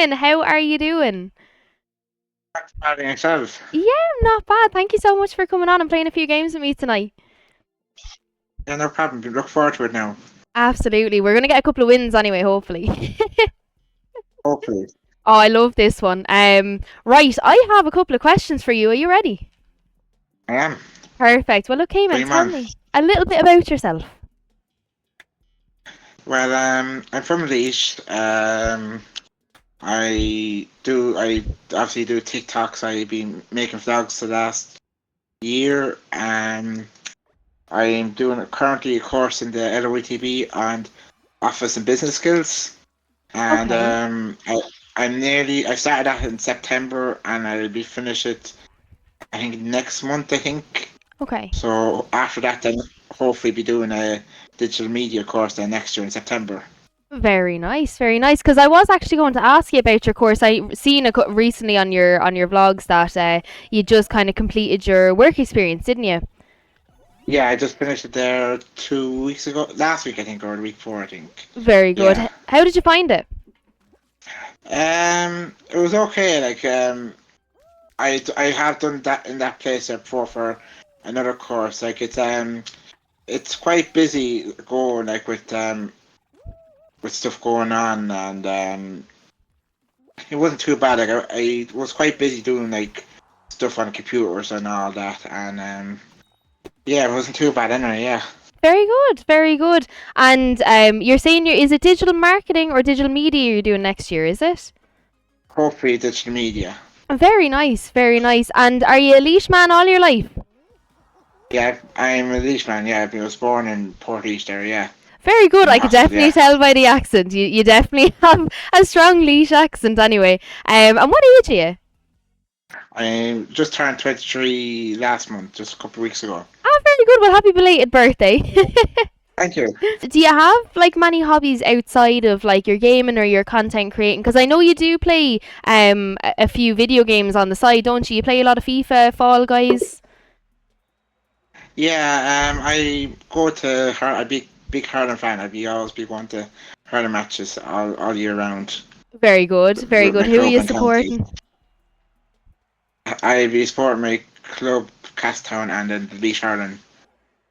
morning. How are you doing? Having yourself. Yeah, I'm not bad. Thank you so much for coming on and playing a few games with me tonight. Yeah, no problem. We look forward to it now. Absolutely. We're going to get a couple of wins anyway, hopefully. Hopefully. Oh, I love this one. Right, I have a couple of questions for you. Are you ready? I am. Perfect. Well, okay, man, Bring 'em tell on. me a little bit about yourself. Well, I'm from Leash. I obviously do TikToks. I've been making vlogs the last year. I'm doing currently a course in the LOETB on office and business skills. And Okay. I started that in September and I'll be finished it, I think, next month, I think. Okay. So after that, then hopefully be doing a digital media course then next year in September. Very nice, very nice. Because I was actually going to ask you about your course. I seen recently on your vlogs that you just kind of completed your work experience, didn't you? Yeah, I just finished it there 2 weeks ago. Last week, I think, or the week before, I think. Very good. Yeah. How did you find it? It was okay. I have done that in that place there before for another course. It's quite busy going with stuff going on, and it wasn't too bad. I was quite busy doing stuff on computers and all that, and yeah, it wasn't too bad anyway. Yeah, Very good, very good. And you're saying is it digital marketing or digital media you're doing next year? Is it? hopefully digital media. Very nice, very nice. And are you a leash man all your life? Yeah, I'm a Leash man. Yeah, I was born in Port East there. Yeah, Very good. in I could Rossmond. definitely Yeah, tell by the accent. You definitely have a strong leash accent anyway. And what age are you? I just turned 23 last month, just a couple of weeks ago. Ah, very good. Well, happy belated birthday. Thank you. Do you have like many hobbies outside of like your gaming or your content creating? Because I know you do play a few video games on the side, don't you? You play a lot of FIFA, Fall Guys. Yeah, I go to a big hurling fan. I'd be always be going to hurling matches all year round Very good, very with good. my Who are club you and county. supporting? I be supporting my club, Castown, and then the Leash Hurling.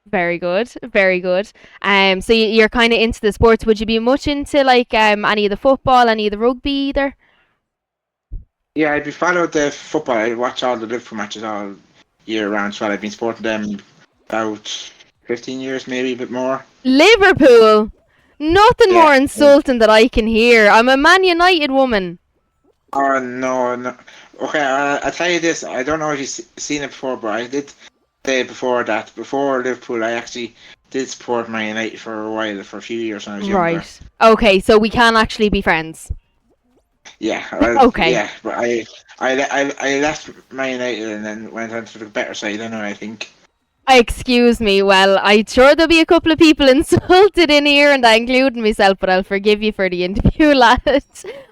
Very good, very good. So you're kind of into the sports. Would you be much into like any of the football, any of the rugby either? Yeah, I'd be following the football. I watch all the Liverpool matches all year round. So I've been supporting them about 15 years, maybe a bit more. Liverpool. Nothing more Yeah. insulting that I can hear. I'm a Man United woman. Oh no, no. Okay, I'll tell you this. I don't know if you've seen it before, but I did say before that before Liverpool, I actually did support Man United for a while, for a few years when I was younger. Right. Okay, so we can actually be friends. Yeah, Okay. yeah, but I left Man United and then went on to the better side anyway, I think. Excuse me. Well, I'm sure there'll be a couple of people insulted in here, and I include myself, but I'll forgive you for the interview, lad.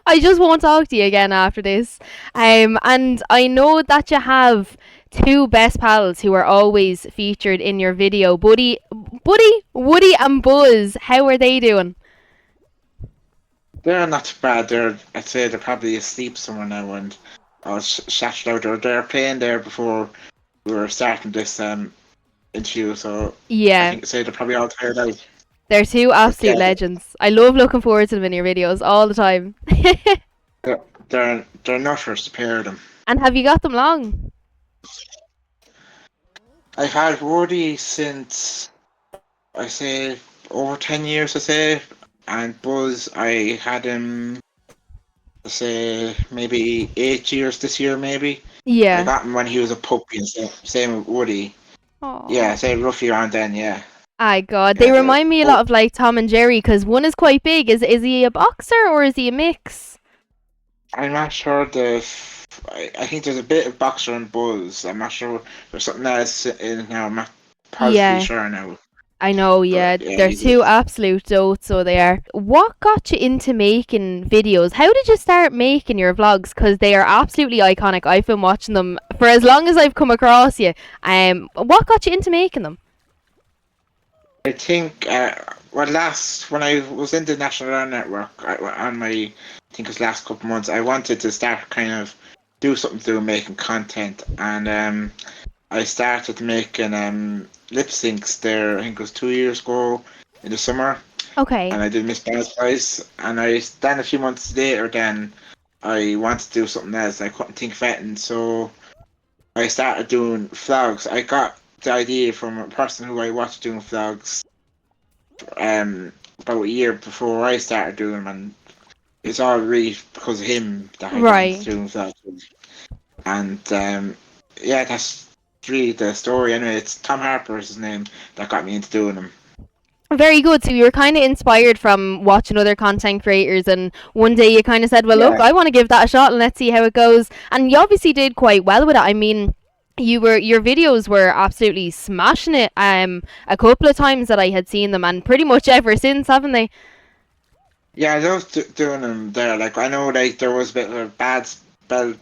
I just won't talk to you again after this. And I know that you have two best pals who are always featured in your video, Woody, and Buzz. How are they doing? They're not too bad. I'd say they're probably asleep somewhere now and shattered out. They're playing there before we were starting this interview, so I Yeah, think say they're probably all tired out. they're two But absolute yeah, legends. I love looking forward to them in your videos all the time. they're nutters, the pair of them. And have you got them long? I've had Woody since I say over 10 years, I say, and Buzz I had him, I say, maybe 8 years this year, maybe. I Yeah. got him when he was a puppy, and same with Woody. Yeah, Oh. say roughly around then. Yeah, My God, they yeah. remind me a lot of like Tom and Jerry because one is quite big. Is he a boxer or is he a mix? I'm not sure I think there's a bit of boxer and Buzz. I'm not sure. There's something else in now. I'm not positively Yeah, sure now. I know. But Yeah, yeah, they're he's a two absolute dotes, so they are. What got you into making videos? How did you start making your vlogs? Because they are absolutely iconic. I've been watching them for as long as I've come across you. What got you into making them? I think last when I was in the National Air Network on my think it was last couple of months, I wanted to start kind of do something to do making content, and I started making lip syncs there. I think it was 2 years ago in the summer, and Okay. I did Miss Baz Prize. And I then a few months later, then I wanted to do something else. I couldn't think of it, so I started doing vlogs. I got the idea from a person who I watched doing vlogs about a year before I started doing them, and it's all really because of him that I got into Right. doing vlogs. And yeah, that's really the story. Anyway, it's Tom Harper is his name that got me into doing them. Very good. So you were kind of inspired from watching other content creators, and one day you kind of said, "Well, look, Yeah, I want to give that a shot, and let's see how it goes." And you obviously did quite well with it. I mean, your videos were absolutely smashing it. A couple of times that I had seen them, and pretty much ever since, haven't they? yeah, I love doing them there. Like I know, like there was a bit of a bad spell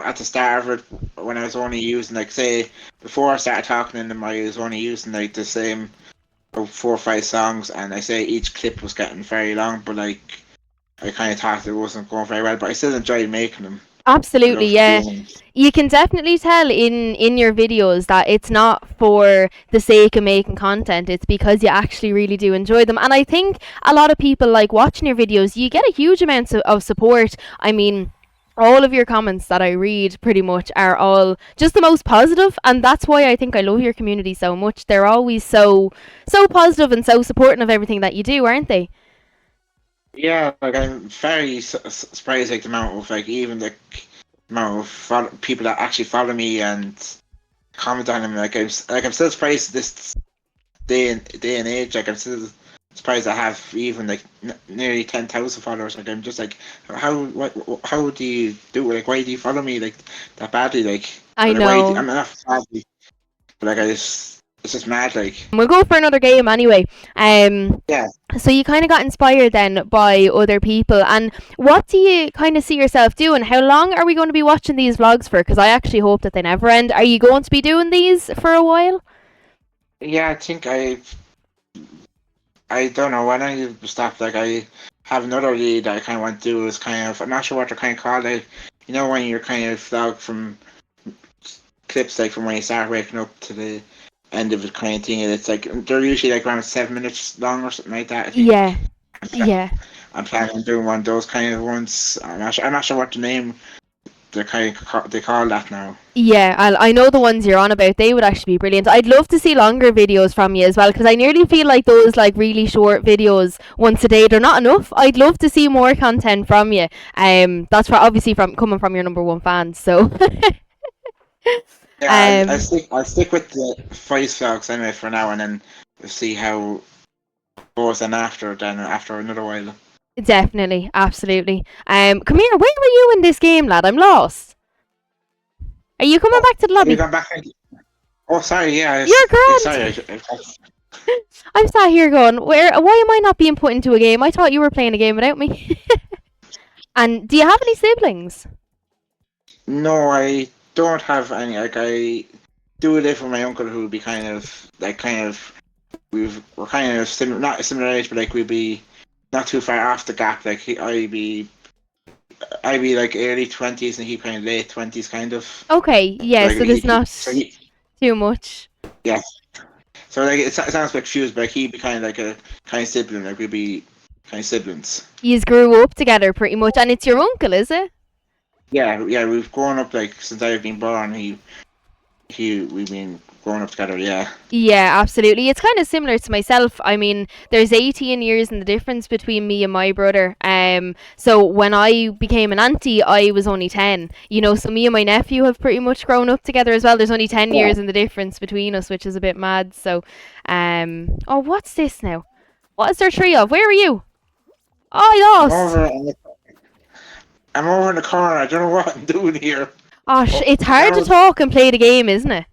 at the start of it when I was only using, like, say, before I started talking in them, I was only using like the same 4 or 5 songs, and I say each clip was getting very long, but like I kind of thought it wasn't going very well, but I still enjoyed making them. I Absolutely, loved yeah. doing them. You can definitely tell in your videos that it's not for the sake of making content. It's because you actually really do enjoy them. And I think a lot of people like watching your videos. You get a huge amount of support. I mean, all of your comments that I read pretty much are all just the most positive, and that's why I think I love your community so much. They're always so positive and so supporting of everything that you do, aren't they? Yeah, like I'm very surprised, like the amount of like even the amount of people that actually follow me and comment on them. I'm still surprised this day and age. Like I'm still surprised I have even like nearly 10,000 followers. Like I'm just like, how do you do it? Like why do you follow me like that badly? I Like why? know. I'm not badly, but like it's just mad. Like We'll go for another game anyway. yeah. So you kind of got inspired then by other people, and what do you kind of see yourself doing? How long are we going to be watching these vlogs for? Because I actually hope that they never end. Are you going to be doing these for a while? Yeah, I think I don't know when I stop. Like I have another lead that I kind of want to do is kind of, I'm not sure what they're kind of called. Like you know when you're kind of vlog from clips, like from when you start waking up to the end of it kind of thing. And it's like they're usually like around 7 minutes long or something like that. I think Yeah, I'm, pla- yeah, I'm planning on doing one of those kind of ones. I'm not sure what the name they call that now. yeah. I know the ones you're on about. They would actually be brilliant. I'd love to see longer videos from you as well, because I nearly feel like those like really short videos once a day, they're not enough. I'd love to see more content from you. That's obviously from coming from your number one fans. So, Yeah, um, I'll stick with the voice vlogs anyway for now, and then we'll see how it goes. Then after another while. definitely, absolutely. Come here. Where were you in this game, lad? I'm lost. Are you coming Oh, back to the have you lobby? gone back? Oh, sorry. Yeah, You're yeah. Sorry. grand. I'm sat here going, where? Why am I not being put into a game? I thought you were playing a game without me. And do you have any siblings? No, I don't have any. Like I do live with my uncle, who would be kind of we're kind of similar, not a similar age, but like we'd be not too far off the gap. Like I'd be like early 20s, and he kind of late 20s, kind of. Okay, So yeah. like So there's so not he too much. yeah. So like it sounds like fused, but like, he'd be kind of like a kind of sibling. Like we'd be kind of siblings. You grew up together pretty much, and it's your uncle, is it? Yeah, yeah. We've grown up like since I've been born. We've been growing up together. Yeah. Yeah, absolutely. It's kind of similar to myself. I mean, there's 18 years in the difference between me and my brother. So when I became an auntie, I was only 10. So me and my nephew have pretty much grown up together as well. There's only 10 Yeah. years in the difference between us, which is a bit mad. So, oh, what's this now? What is there three of? Where are you? Oh, I I'm lost. over. I'm over in the corner. I don't know what I'm doing here. Oh, Oh, it's hard to Gerald, talk and play the game, isn't it?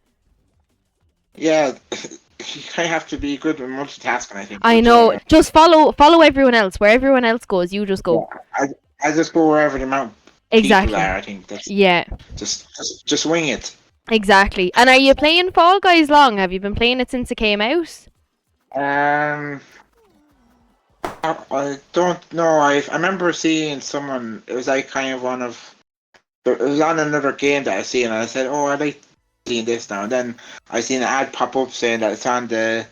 yeah, you kind of have to be good with multitasking, I think. I But know. Just follow everyone else. Where everyone else goes, you just yeah, go. I just go wherever the amount of people Exactly. are. I think that's Yeah. just wing it. Exactly. And are you playing Fall Guys long? Have you been playing it since it came out? Um, I don't know. I remember seeing someone. It was like kind of one of. It was on another game that I seen, and I said, "Oh, I like seeing this now." And then I seen an ad pop up saying that it's on the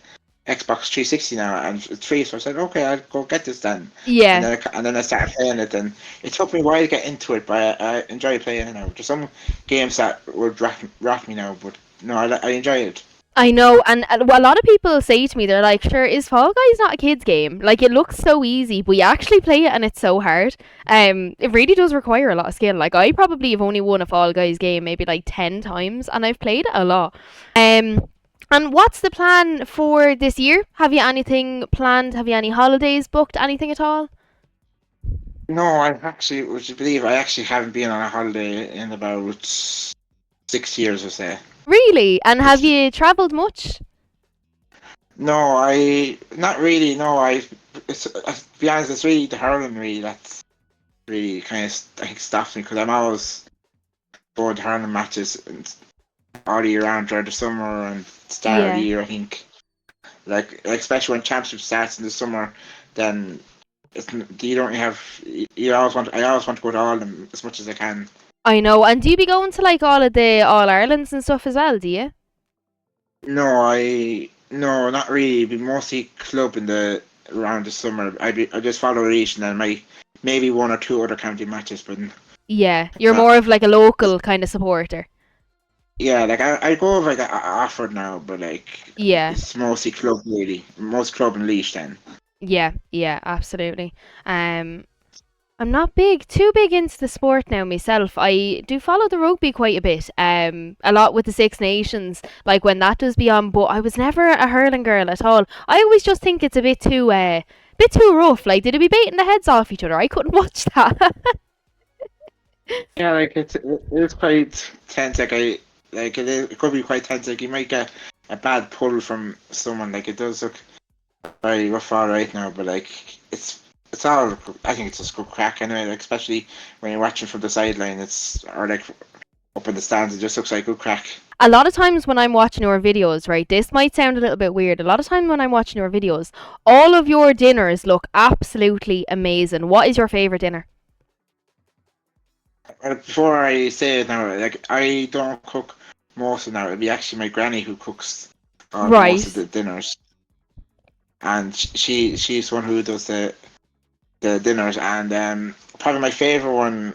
Xbox 360 now, and it's free. So I said, "Okay, I'll go get this then." Yeah. And then I started playing it, and it took me a while to get into it, but I enjoy playing it now. There's some games that would rot me now, but no, I enjoy it. I know, and well, a lot of people say to me, they're like, "Sure, is Fall Guys not a kids' game? Like, it looks so easy, but you actually play it and it's so hard. It really does require a lot of skill. Like, I probably have only won a Fall Guys game maybe like 10 times, and I've played it a lot. And what's the plan for this year? Have you anything planned? Have you any holidays booked? Anything at all? No, I actually, would you believe, I actually haven't been on a holiday in about 6 years or so. Really? And have It's you travelled much? No, not really. No, to be honest, it's really the hurling really that's really kind of I think stops me because I'm always going to hurling matches and all year round during the summer and start of the Yeah. year. I think like especially when championship starts in the summer, then you don't have you always want I always want to go to all of them as much as I can. I know. And do you be going to like all of the All Irelands and stuff as well? Do you? No, not really. It'd be mostly club in the around the summer. I just follow the region and maybe one or two other county matches, but Yeah, you're not. more of like a local kind of supporter. Yeah, like I go over like Offord now, but like Yeah, it's mostly club really, most club and leash then. yeah, yeah, absolutely. Um, I'm not too big into the sport now myself. I do follow the rugby quite a bit. A lot with the Six Nations, like when that does be on. But I was never a hurling girl at all. I always just think it's a bit too rough. Like, did it be beating the heads off each other? I couldn't watch that. Yeah, like it's quite tense. It could be quite tense. Like you might get a bad pull from someone. Like it does look very rough all right now, but like it's all. I think it's just good crack anyway. Like especially when you're watching from the sideline, it's or like up in the stands, it just looks like good crack. A lot of times when I'm watching your videos, right, this might sound a little bit weird. A lot of time when I'm watching your videos, all of your dinners look absolutely amazing. What is your favorite dinner? Before I say it now, like I don't cook most of now. It'd be actually my granny who cooks most of Right. the dinners, and she's the one who does the dinners. And probably my favorite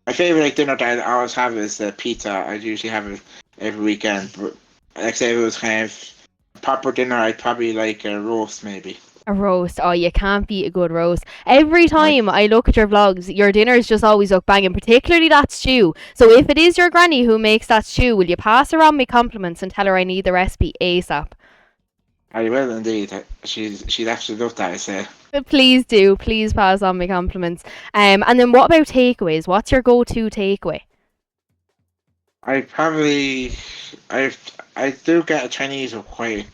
like dinner that I always have is the pizza. I usually have it every weekend. But like say if it was kind of a proper dinner, I'd probably like a roast maybe. A roast. Oh, you can't beat a good roast. Every Like time I look at your vlogs, your dinners just always look banging, particularly that stew. So if it is your granny who makes that stew, will you pass around me compliments and tell her I need the recipe ASAP? I will indeed. She'd actually love that. I say. Please do. Please pass on my compliments. And then what about takeaways? What's your go-to takeaway? I probably I I do get a Chinese or quite.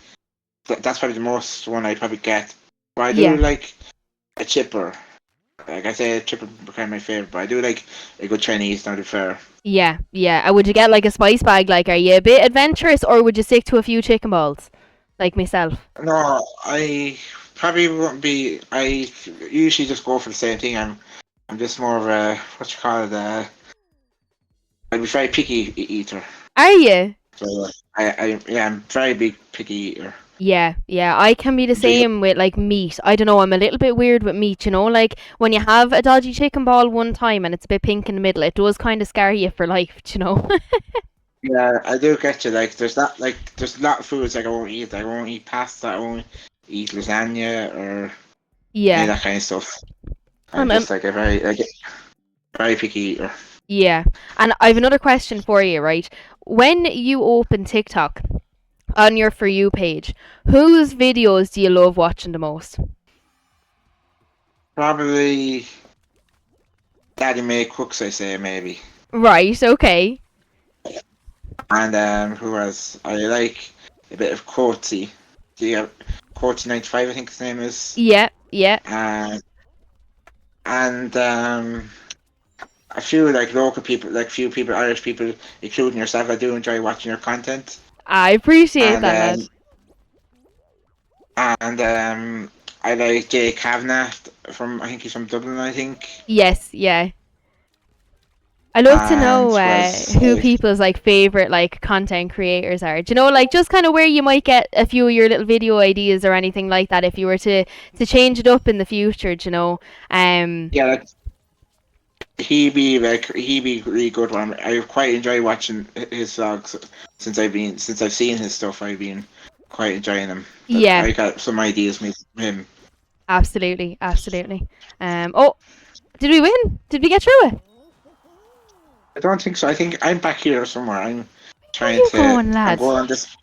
That's probably the most one I probably get. But I do Yeah. like a chipper. Like I say, a chipper became my favorite. But I do like a good Chinese. Now to be fair. Yeah, yeah. Would you get like a spice bag? Like, are you a bit adventurous, or would you stick to a few chicken balls, like myself? No, I probably won't be. I usually just go for the same thing. I'm just more of a what you call it. I'm a very picky eater. Are you? So yeah, I'm very big picky eater. Yeah, yeah. I can be the Do you? same with like meat. I don't know. I'm a little bit weird with meat. You know, like when you have a dodgy chicken ball one time and it's a bit pink in the middle, it does kind of scar you for life. You know? Yeah, I do get you. There's a lot of foods like I won't eat. I won't eat pasta. I won't eat lasagna or any of Yeah. that kind of stuff. I'm And just like a very picky eater. yeah. And I have another question for you, right? When you open TikTok on your For You page, whose videos do you love watching the most? Probably Daddy May cooks. I say maybe. Right. Okay. And who else? I like a bit of Courtesy. Do you have Courtesy 95? I think his name is. Yeah. Yeah. Uh, and a few like local people, like few people, Irish people, including yourself. I do enjoy watching your content. I appreciate And that, lad. um, and I like Jay Kavanagh from, I think he's from Dublin, I think. Yes, yeah. I love to And know was who people's like favorite like content creators are. Do you know, like just kind of where you might get a few of your little video ideas or anything like that if you were to change it up in the future. Do you know, yeah, like he be really good one. I quite enjoy watching his vlogs since I've seen his stuff. I've been quite enjoying them. But yeah, I got some ideas made from him. absolutely, absolutely. Oh, did we win? Did we get through it? I don't think so. I think I'm back here somewhere. Where are you going, I'm lad? going on this.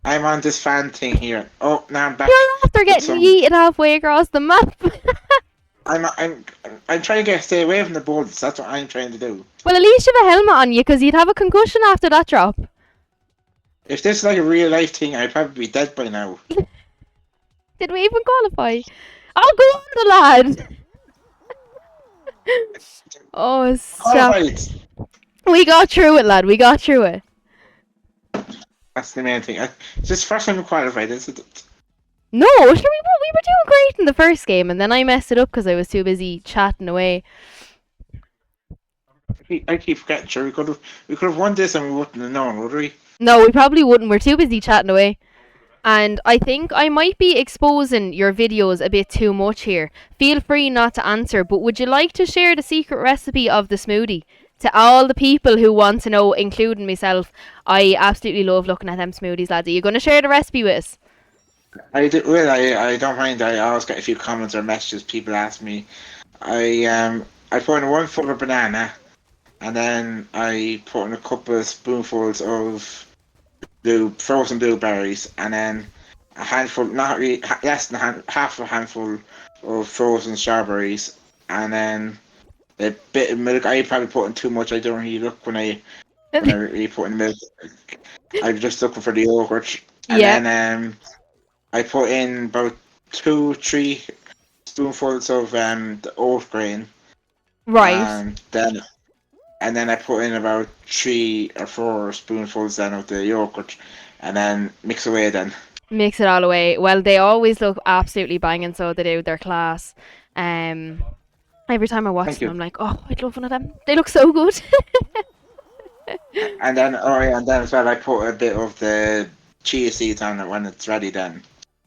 I'm on this fan thing here. Oh, now I'm back You're after with getting some. yeeted halfway across the map. I'm I'm I'm trying to stay away from the bullets. That's what I'm trying to do. Well, at least you have a helmet on you because you'd have a concussion after that drop. If this is like a real life thing, I'd probably be dead by now. Did we even qualify? Oh, go on, the lad. Oh, stop. Qualified. We got through it, lad. We got through it. That's the main thing. It's just first time we qualified, isn't it? No, sure, we were doing great in the first game, and then I messed it up because I was too busy chatting away. I keep forgetting. Sure, we could have won this and we wouldn't have known, would we? No, we probably wouldn't. We're too busy chatting away. And I think I might be exposing your videos a bit too much here. Feel free not to answer, but would you like to share the secret recipe of the smoothie? To all the people who want to know, including myself, I absolutely love looking at them smoothies, lads. Are you going to share the recipe with us? I do. Well, I don't mind. I always get a few comments or messages. People ask me. I put in one full of banana, and then I put in a couple of spoonfuls of frozen blueberries, and then a handful, not really, less than half a handful of frozen strawberries, and then a bit of milk. I probably put in too much. I don't really look when I really put in milk. I'm just looking for the yogurt, and Yeah, then I put in about 2, 3 spoonfuls of the oat grain, right. and then I put in about 3 or 4 spoonfuls then of the yogurt, and then mix away then. Mix it all away. Well, they always look absolutely banging, so they do. They're class. Um, every time I watch Thank them, you. I'm like, oh, I'd love one of them. They look so good. And then oh yeah, and then as well I put a bit of the chia seeds on it when it's ready then.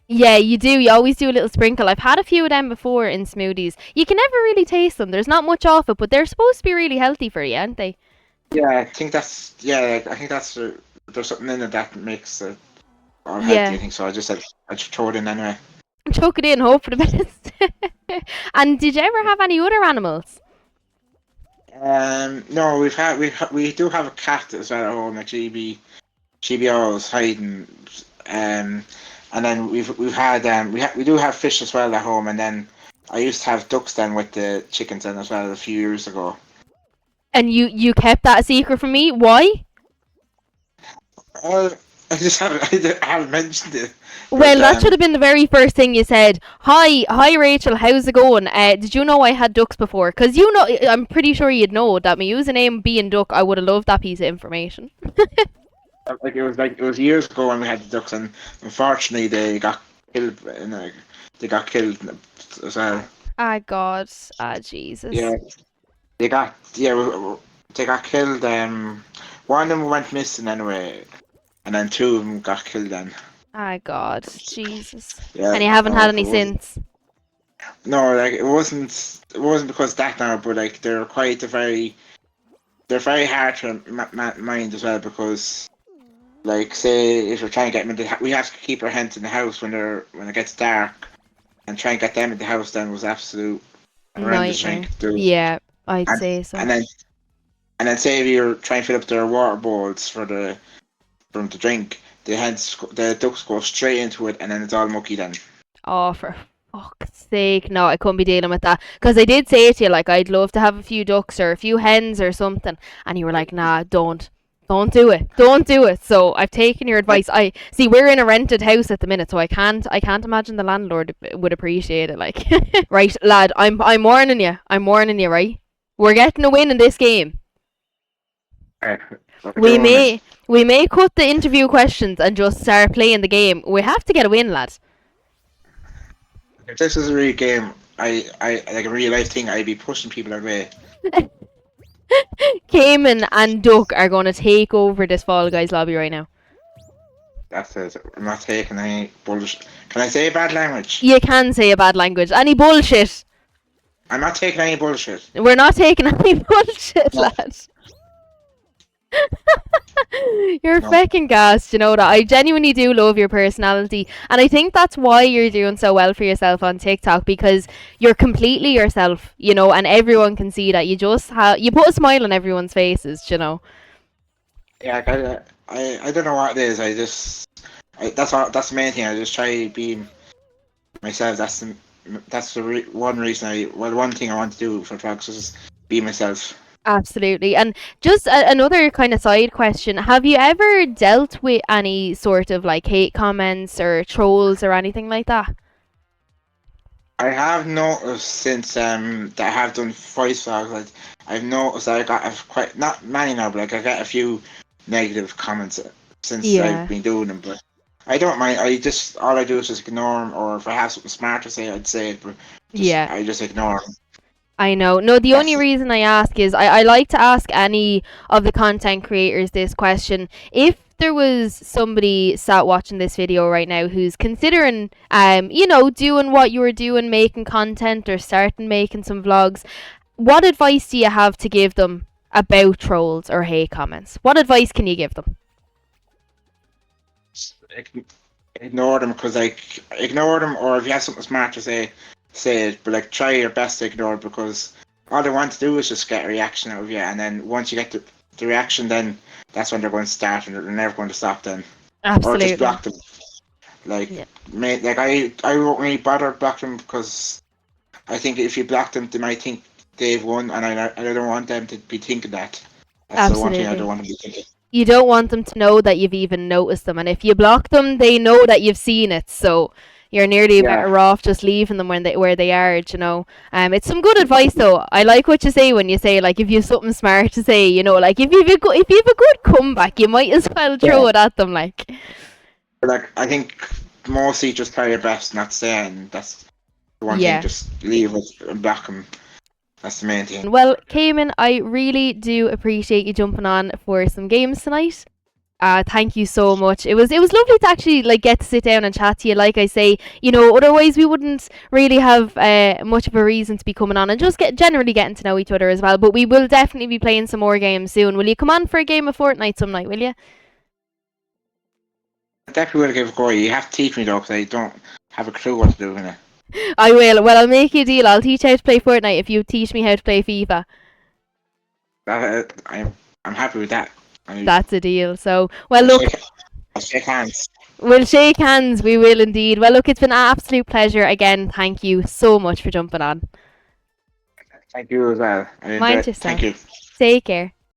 Yeah, you do. You always do a little sprinkle. I've had a few of them before in smoothies. You can never really taste them. There's not much off it, but they're supposed to be really healthy for you, aren't they? I think that's there's something in it that makes it all healthy. I Yeah. think so. I just throw it in anyway. Chuck it in, hope for the best. And did you ever have any other animals? No, we do have a cat as well at home. Like she be always hiding. Um, and then we've had we do have fish as well at home. And then I used to have ducks then with the chickens then as well a few years ago. And you kept that a secret from me? Why? Uh, I haven't mentioned it, but Well, that should have been the very first thing you said. Hi, Rachel. How's it going? Did you know I had ducks before? Because you know, I'm pretty sure you'd know that my username being duck. I would have loved that piece of information. like it was years ago when we had the ducks, and unfortunately killed. They got killed as well. Ah, God. Ah, Jesus. Yeah, they got killed. One of them went missing anyway, and then 2 of them got killed. Then Ah, God. Jesus. yeah, And you haven't no, had it any wasn't. since. No, like it wasn't because of that now, but like they're very hard to mind as well because like say if you're trying to get them we have to keep our hens in the house when it gets dark, and try and get them in the house then was absolute horrendous trying Nightmare. to do. Yeah, I'd And say so. and then and then say if you're trying to fill up their water bowls for them to drink, the ducks go straight into it, and then it's all mucky then. Oh, for fuck's sake. No, I couldn't be dealing with that. Because I did say to you, like, I'd love to have a few ducks or a few hens or something. And you were like, nah, don't. Don't do it. Don't do it. So I've taken your I, advice. I see we're in a rented house at the minute, so I can't imagine the landlord would appreciate it. Like, right, lad, I'm warning you. I'm warning you, right? We're getting a win in this game. I, We may we may cut the interview questions and just start playing the game. We have to get a win, lad. If this was a real game, I like a real life thing, I'd be pushing people away. Cayman and Duck are going to take over this Fall Guys lobby right now. That's it. I'm not taking any bullshit. Can I say bad language? You can say a bad language. Any bullshit. I'm not taking any bullshit. We're not taking any bullshit, No. lad. You're No. fucking gassed, you know that. I genuinely do love your personality, and I think that's why you're doing so well for yourself on TikTok, because you're completely yourself, you know, and everyone can see that. You put a smile on everyone's faces, you know. Yeah, I don't know what it is. That's the main thing. I just try being myself. One reason one thing I want to do for drugs is be myself. Absolutely. And just another kind of side question. Have you ever dealt with any sort of like hate comments or trolls or anything like that? I have noticed since that I have done voice vlogs, like I've noticed that I got quite not many now, but like I get a few negative comments since I've Yeah. been doing them. But I don't mind. All I do is just ignore them, or if I have something smart to say, I'd say it. But Yeah. I just ignore them. I know. No, the only That's reason I ask is I like to ask any of the content creators this question. If there was somebody sat watching this video right now who's considering doing what you were doing, making content or starting making some vlogs, what advice do you have to give them about trolls or hate comments? What advice can you give them? ignore them, because like ignore them, or if you have something smart to say, say it. But like try your best to ignore it, because all they want to do is just get a reaction out of you, and then once you get the reaction, then that's when they're going to start, and they're never going to stop then. Or just Absolutely. block them. Like, Yeah. I won't really bother blocking them, because I think if you block them, they might think they've won, and I don't want them to be thinking that. That's the one thing I don't Absolutely. want them to be thinking. You don't want them to know that you've even noticed them, and if you block them, they know that you've seen it. So you're nearly Yeah, better off just leaving them when where they are. You know, it's some good advice though. I like what you say when you say like if you have something smart to say. You know, like if you have a good comeback, you might as well yeah. throw it at them. Like, But like I think mostly just try your best not to say it, and that's the one thing. yeah. Just leave it and block them. That's the main thing. Well, Cayman, I really do appreciate you jumping on for some games tonight. Thank you so much. It was lovely to actually like get to sit down and chat to you. Like I say, you know, otherwise we wouldn't really have much of a reason to be coming on and just generally getting to know each other as well. But we will definitely be playing some more games soon. Will you come on for a game of Fortnite some night? Will you? I definitely will give it a go. You have to teach me though, because I don't have a clue what to do in it. I will. Well, I'll make you a deal. I'll teach you how to play Fortnite if you teach me how to play FIFA. I'm happy with that. That's a deal. So, well, I'll look, shake hands. we'll shake hands. We will indeed. Well, look, it's been an absolute pleasure again. Thank you so much for jumping on. Thank you as well. Mind Thank yourself. you. Take care.